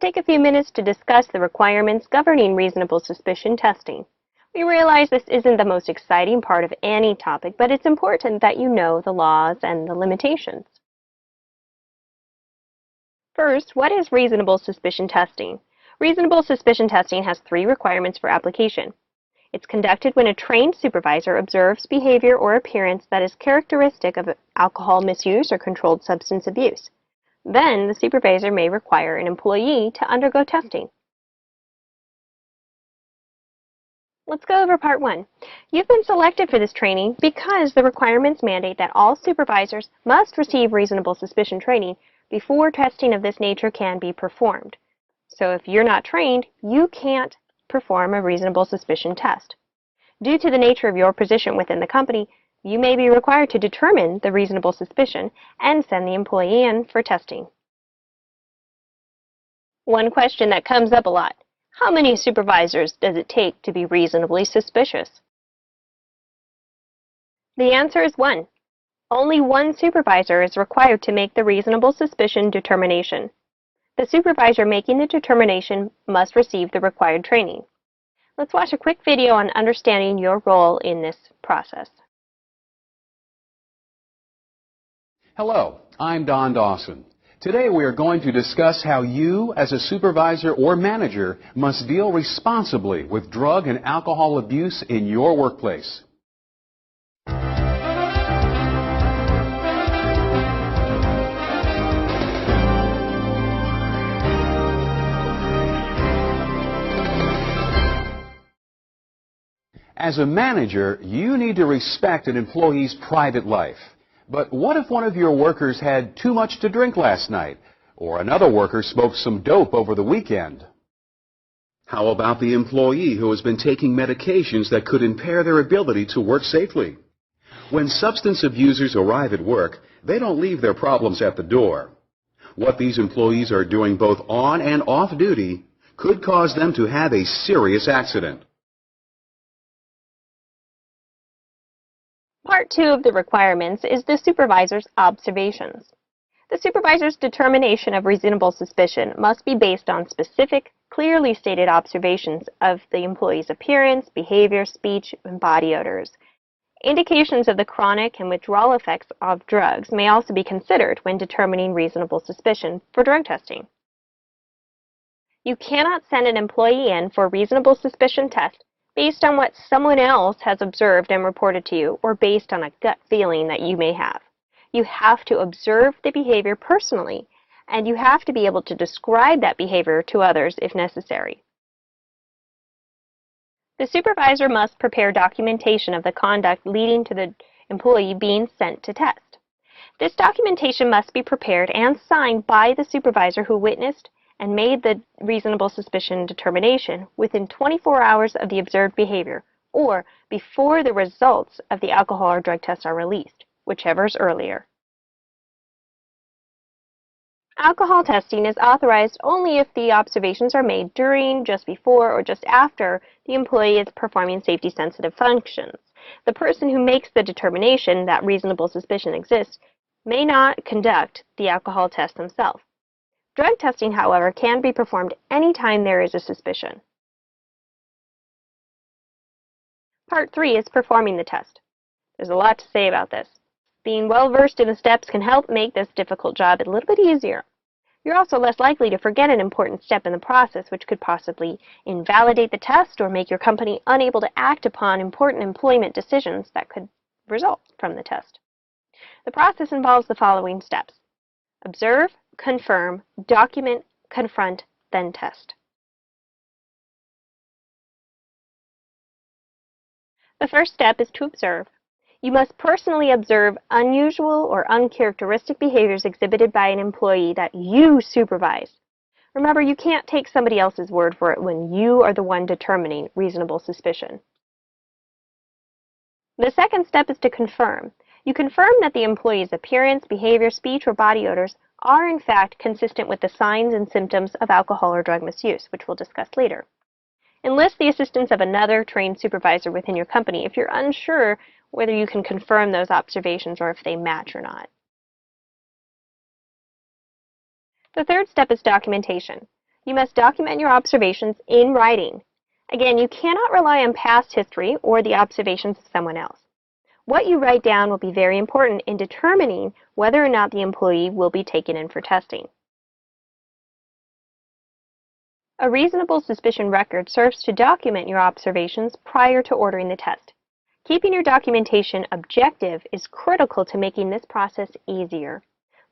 Take a few minutes to discuss the requirements governing reasonable suspicion testing. We realize this isn't the most exciting part of any topic, but it's important that you know the laws and the limitations. First, what is reasonable suspicion testing? Reasonable suspicion testing has 3 requirements for application. It's conducted when a trained supervisor observes behavior or appearance that is characteristic of alcohol misuse or controlled substance abuse. Then, the supervisor may require an employee to undergo testing. Let's go over part 1. You've been selected for this training because the requirements mandate that all supervisors must receive reasonable suspicion training before testing of this nature can be performed. So if you're not trained, you can't perform a reasonable suspicion test. Due to the nature of your position within the company, you may be required to determine the reasonable suspicion and send the employee in for testing. One question that comes up a lot: how many supervisors does it take to be reasonably suspicious? The answer is 1. Only 1 supervisor is required to make the reasonable suspicion determination. The supervisor making the determination must receive the required training. Let's watch a quick video on understanding your role in this process. Hello, I'm Don Dawson. Today we are going to discuss how you, as a supervisor or manager, must deal responsibly with drug and alcohol abuse in your workplace. As a manager, you need to respect an employee's private life. But what if one of your workers had too much to drink last night, or another worker smoked some dope over the weekend? How about the employee who has been taking medications that could impair their ability to work safely? When substance abusers arrive at work, they don't leave their problems at the door. What these employees are doing both on and off duty could cause them to have a serious accident. Part 2 of the requirements is the supervisor's observations. The supervisor's determination of reasonable suspicion must be based on specific, clearly stated observations of the employee's appearance, behavior, speech, and body odors. Indications of the chronic and withdrawal effects of drugs may also be considered when determining reasonable suspicion for drug testing. You cannot send an employee in for a reasonable suspicion test based on what someone else has observed and reported to you, or based on a gut feeling that you may have. You have to observe the behavior personally, and you have to be able to describe that behavior to others if necessary. The supervisor must prepare documentation of the conduct leading to the employee being sent to test. This documentation must be prepared and signed by the supervisor who witnessed and made the reasonable suspicion determination within 24 hours of the observed behavior, or before the results of the alcohol or drug test are released, whichever is earlier. Alcohol testing is authorized only if the observations are made during, just before, or just after the employee is performing safety-sensitive functions. The person who makes the determination that reasonable suspicion exists may not conduct the alcohol test themselves. Drug testing, however, can be performed anytime there is a suspicion. Part 3 is performing the test. There's a lot to say about this. Being well versed in the steps can help make this difficult job a little bit easier. You're also less likely to forget an important step in the process, which could possibly invalidate the test or make your company unable to act upon important employment decisions that could result from the test. The process involves the following steps: observe, confirm, document, confront, then test. The first step is to observe. You must personally observe unusual or uncharacteristic behaviors exhibited by an employee that you supervise. Remember, you can't take somebody else's word for it when you are the one determining reasonable suspicion. The second step is to confirm. You confirm that the employee's appearance, behavior, speech, or body odors are in fact consistent with the signs and symptoms of alcohol or drug misuse, which we'll discuss later. Enlist the assistance of another trained supervisor within your company if you're unsure whether you can confirm those observations or if they match or not. The third step is documentation. You must document your observations in writing. Again, you cannot rely on past history or the observations of someone else. What you write down will be very important in determining whether or not the employee will be taken in for testing. A reasonable suspicion record serves to document your observations prior to ordering the test. Keeping your documentation objective is critical to making this process easier.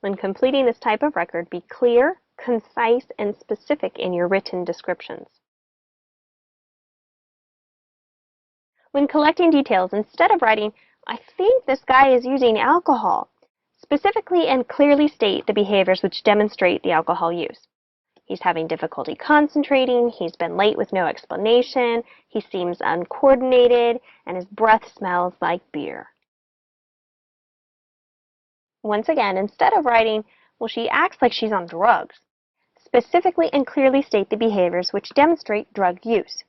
When completing this type of record, be clear, concise, and specific in your written descriptions. When collecting details, instead of writing, "I think this guy is using alcohol," specifically and clearly state the behaviors which demonstrate the alcohol use. He's having difficulty concentrating, he's been late with no explanation, he seems uncoordinated, and his breath smells like beer. Once again, instead of writing, "Well, she acts like she's on drugs," specifically and clearly state the behaviors which demonstrate drug use.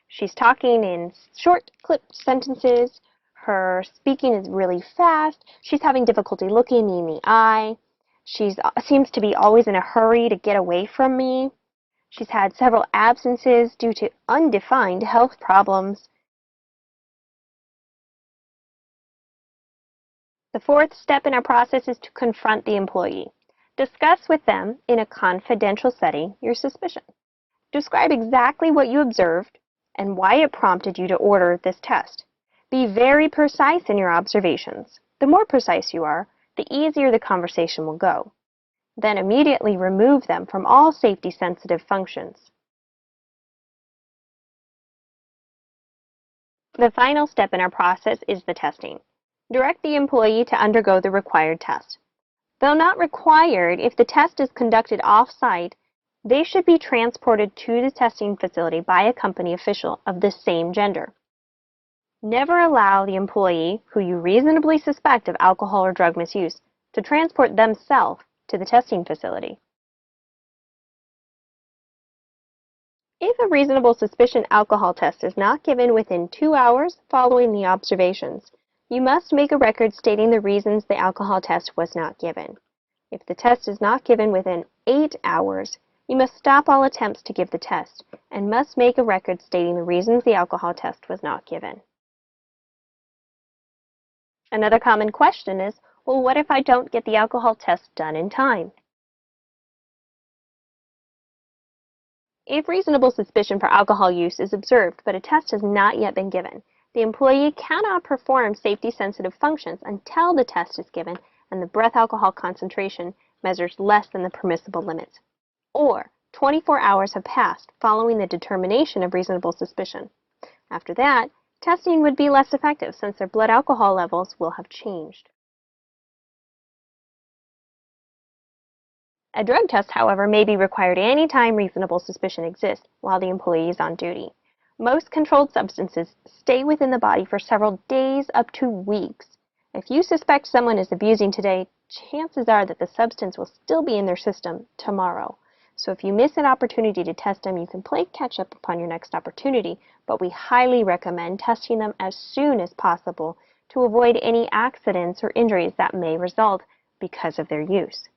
She's talking in short, clipped sentences, her speaking is really fast, she's having difficulty looking me in the eye, she seems to be always in a hurry to get away from me, she's had several absences due to undefined health problems. The fourth step in our process is to confront the employee. Discuss with them, in a confidential setting, your suspicion. Describe exactly what you observed and why it prompted you to order this test. Be very precise in your observations. The more precise you are, the easier the conversation will go. Then immediately remove them from all safety-sensitive functions. The final step in our process is the testing. Direct the employee to undergo the required test. Though not required, if the test is conducted off-site, they should be transported to the testing facility by a company official of the same gender. Never allow the employee, who you reasonably suspect of alcohol or drug misuse, to transport themselves to the testing facility. If a reasonable suspicion alcohol test is not given within 2 hours following the observations, you must make a record stating the reasons the alcohol test was not given. If the test is not given within 8 hours, you must stop all attempts to give the test and must make a record stating the reasons the alcohol test was not given. Another common question is, well, what if I don't get the alcohol test done in time? If reasonable suspicion for alcohol use is observed but a test has not yet been given, the employee cannot perform safety-sensitive functions until the test is given and the breath alcohol concentration measures less than the permissible limits, or 24 hours have passed following the determination of reasonable suspicion. After that, testing would be less effective since their blood alcohol levels will have changed. A drug test, however, may be required any time reasonable suspicion exists while the employee is on duty. Most controlled substances stay within the body for several days up to weeks. If you suspect someone is abusing today, chances are that the substance will still be in their system tomorrow. So if you miss an opportunity to test them, you can play catch up upon your next opportunity, but we highly recommend testing them as soon as possible to avoid any accidents or injuries that may result because of their use.